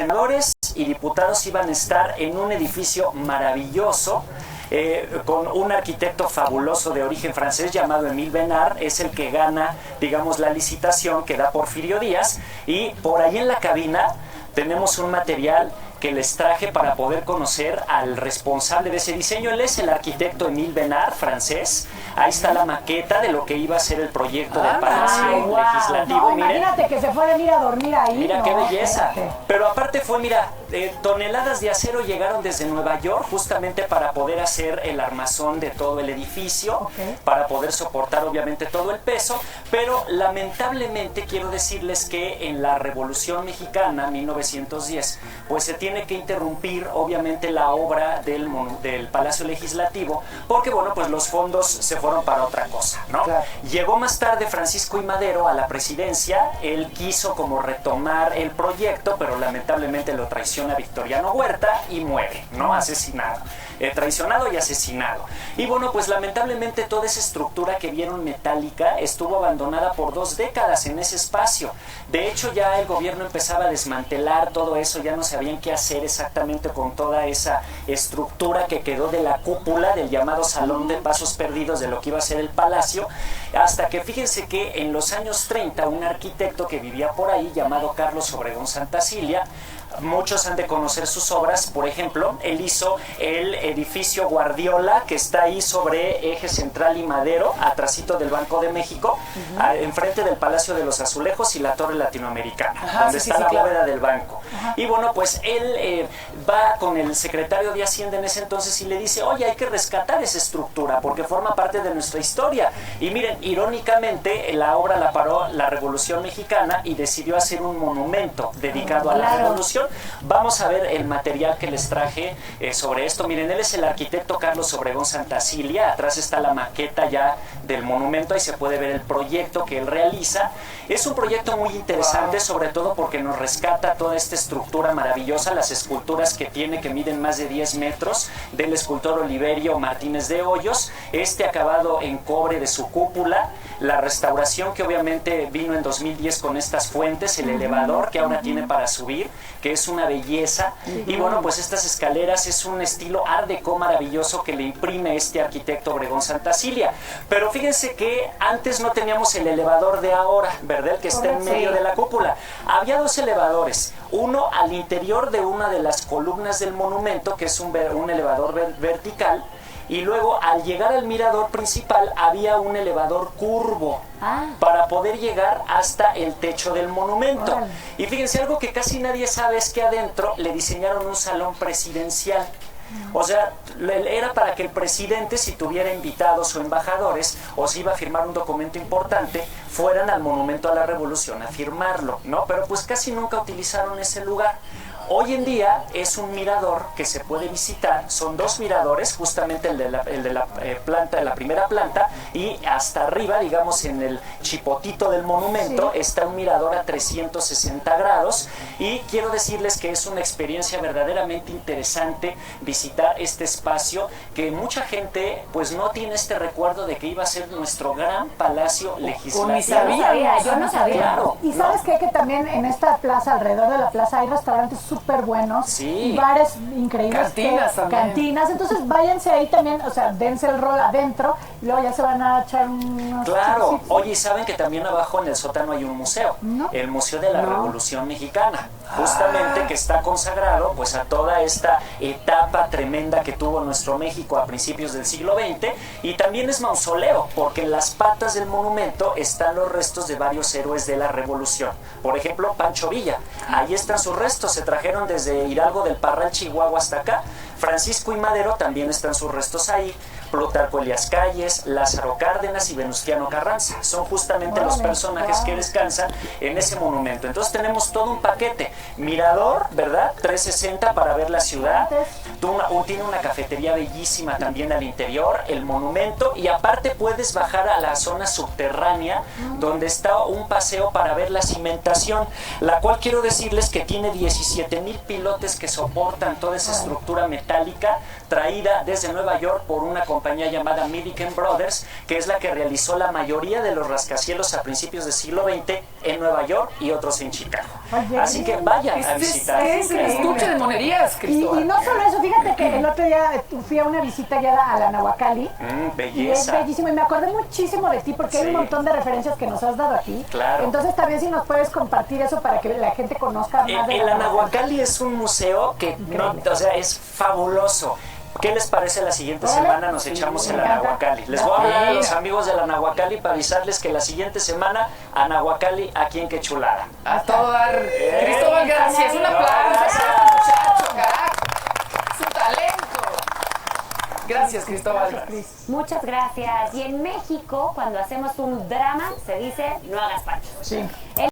senadores y diputados iban a estar en un edificio maravilloso, con un arquitecto fabuloso de origen francés llamado Émile Bernard. Es el que gana, digamos, la licitación que da Porfirio Díaz, y por ahí en la cabina tenemos un material que les traje para poder conocer al responsable de ese diseño. Él es el arquitecto Émile Bernard, francés. Ahí está la maqueta de lo que iba a ser el proyecto del Palacio Legislativo. No, imagínate que se fueran a ir a dormir ahí. Mira qué belleza. Pero aparte fue, mira, toneladas de acero llegaron desde Nueva York justamente para poder hacer el armazón de todo el edificio, para poder soportar obviamente todo el peso. Pero lamentablemente quiero decirles que en la Revolución Mexicana, 1910, pues se tiene que interrumpir obviamente la obra del Palacio Legislativo, porque bueno, pues los fondos se fueron para otra cosa, ¿no? Claro. Llegó más tarde Francisco I. Madero a la presidencia. Él quiso como retomar el proyecto, pero lamentablemente lo traiciona Victoriano Huerta y muere, ¿no? Asesinado. Traicionado y asesinado. Y bueno, pues lamentablemente toda esa estructura que vieron metálica estuvo abandonada por 2 décadas en ese espacio. De hecho, ya el gobierno empezaba a desmantelar todo eso, ya no sabían qué hacer exactamente con toda esa estructura que quedó de la cúpula del llamado Salón de Pasos Perdidos de lo que iba a ser el palacio, hasta que fíjense que en los años 30 un arquitecto que vivía por ahí llamado Carlos Obregón Santacilia, muchos han de conocer sus obras. Por ejemplo, él hizo el edificio Guardiola, que está ahí sobre Eje Central y Madero, atrasito del Banco de México, enfrente del Palacio de los Azulejos y la Torre Latinoamericana, donde está la bóveda del banco. Y bueno, pues él va con el secretario de Hacienda en ese entonces y le dice: oye, hay que rescatar esa estructura porque forma parte de nuestra historia. Y miren, irónicamente, la obra la paró la Revolución Mexicana y decidió hacer un monumento dedicado a la Revolución. Vamos a ver el material que les traje sobre esto. Miren, él es el arquitecto Carlos Obregón Santacilia. Atrás está la maqueta ya del monumento. Ahí se puede ver el proyecto que él realiza. Es un proyecto muy interesante, sobre todo porque nos rescata toda esta estructura maravillosa, las esculturas que tiene, que miden más de 10 metros, del escultor Oliverio Martínez de Hoyos, acabado en cobre de su cúpula, la restauración que obviamente vino en 2010 con estas fuentes, el elevador que ahora tiene para subir, que es una belleza, y bueno, pues estas escaleras es un estilo art déco maravilloso que le imprime este arquitecto Obregón Santacilia. Pero fíjense que antes no teníamos el elevador de ahora, ¿verdad? El que está en medio de la cúpula. Había 2 elevadores, uno al interior de una de las columnas del monumento, que es un elevador vertical, y luego al llegar al mirador principal había un elevador curvo para poder llegar hasta el techo del monumento. Y fíjense, algo que casi nadie sabe es que adentro le diseñaron un salón presidencial. O sea, era para que el presidente, si tuviera invitados o embajadores, o si iba a firmar un documento importante, fueran al Monumento a la Revolución a firmarlo, ¿no? Pero pues casi nunca utilizaron ese lugar. Hoy en día es un mirador que se puede visitar. Son 2 miradores, justamente el de la primera planta, y hasta arriba, digamos en el chipotito del monumento, está un mirador a 360 grados. Y quiero decirles que es una experiencia verdaderamente interesante visitar este espacio, que mucha gente pues no tiene este recuerdo de que iba a ser nuestro gran Palacio Legislativo. Yo no sabía. Claro, y sabes qué, que también en esta plaza, alrededor de la plaza, hay restaurantes súper buenos, y bares increíbles, cantinas también. Cantinas, entonces váyanse ahí también, o sea, dense el rol adentro y luego ya se van a echar unos... Claro, oye, ¿saben que también abajo en el sótano hay un museo? El Museo de la Revolución Mexicana, justamente, que está consagrado pues a toda esta etapa tremenda que tuvo nuestro México a principios del siglo XX, y también es mausoleo, porque en las patas del monumento están los restos de varios héroes de la Revolución. Por ejemplo, Pancho Villa, ahí están sus restos, se trajeron desde Hidalgo del Parral, Chihuahua, hasta acá. Francisco I. Madero, también están sus restos ahí. Plutarco Elías Calles, Lázaro Cárdenas y Venustiano Carranza. Son justamente los personajes que descansan en ese monumento. Entonces tenemos todo un paquete. Mirador, ¿verdad? 360 para ver la ciudad. Tiene una cafetería bellísima también al interior, el monumento, y aparte puedes bajar a la zona subterránea donde está un paseo para ver la cimentación, la cual quiero decirles que tiene 17,000 pilotes que soportan toda esa estructura metálica traída desde Nueva York por una compañía llamada Milliken Brothers, que es la que realizó la mayoría de los rascacielos a principios del siglo XX en Nueva York y otros en Chicago. Así que vayan a visitar. Es el estuche de monerías, Cristóbal. Y no solo eso, fíjate que el otro día fui a una visita guiada a la Nahuacalli. Belleza. Y es bellísimo. Y me acordé muchísimo de ti porque hay un montón de referencias que nos has dado aquí. Claro. Entonces también si nos puedes compartir eso para que la gente conozca más de la Nahuacalli es un museo que es fabuloso. ¿Qué les parece la siguiente semana? Nos echamos en la Nahuacalli. Les voy a hablar a los amigos de la Nahuacalli para avisarles que la siguiente semana a Nahuacalli aquí en Qué Chulada. A todo dar. Cristóbal, gracias. Un aplauso. Muchacho, carajo. Es un talento. Gracias, Cristóbal. Muchas gracias. Y en México, cuando hacemos un drama, se dice no hagas pancho. Sí.